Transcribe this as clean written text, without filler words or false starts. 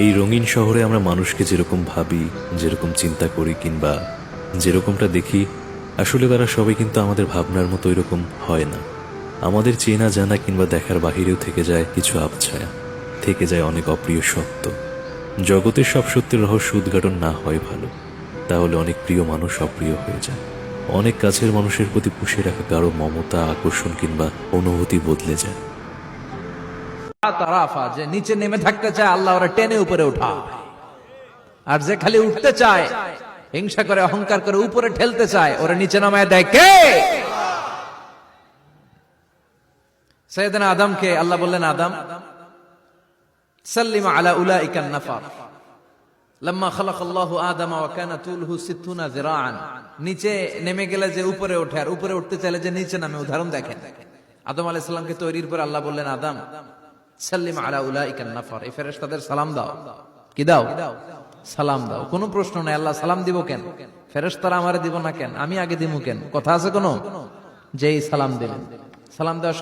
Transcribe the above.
এই রঙিন শহরে আমরা মানুষকে যেরকম ভাবি, যেরকম চিন্তা করি কিংবা যেরকমটা দেখি, আসলে তারা সবাই কিন্তু আমাদের ভাবনার মতো এরকম হয় না। আমাদের চেনা জানা কিংবা দেখার বাহিরেও থেকে যায় কিছু আবছায়া, থেকে যায় অনেক অপ্রিয় সত্য। জগতের সব সত্যের রহস্য উদ্ঘাটন না হয় ভালো, তাহলে অনেক প্রিয় মানুষ অপ্রিয় হয়ে যায়। অনেক কাছের মানুষের প্রতি পুষে রাখা কারো মমতা, আকর্ষণ কিংবা অনুভূতি বদলে যায়। তারাফা, যে নিচে নেমে থাকতে চায় আল্লাহ ওরা টেনে উপরে উঠা, আর যে খালি উঠতে চায়, হিংসা করে অহংকার করে উপরে ঠেলতে চায়, ওরা নিচে নামায় দেয় কে? সাইয়েদনা আদমকে আল্লাহ বললেন, আদম সাল্লিম আলা উলাইকা নাফার লাম্মা খালাকাল্লাহু আদম ওয়া কানা তুলহু 60 যিরাআন। নিচে নেমে গেলে যে উপরে ওঠে, আর উপরে উঠতে চাইলে যে নিচে নামে। উদাহরণ দেখেন, আদম আলাইহিস সালামকে তৈরির পর আল্লাহ বললেন, আদম সাল্লিম আলা উলাইকা নাফার, এই ফেরেশতাদের সালাম দাও। কি দাও? সালাম দাও। কোনো প্রশ্ন নাই, আল্লাহ সালাম দিব কেন? ফেরেশতারা আমারে দিব না কেন? আমি আগে দিব কেন? কথা আছে কোনো? যেই সালাম দিলেন, সালাম দেওয়ার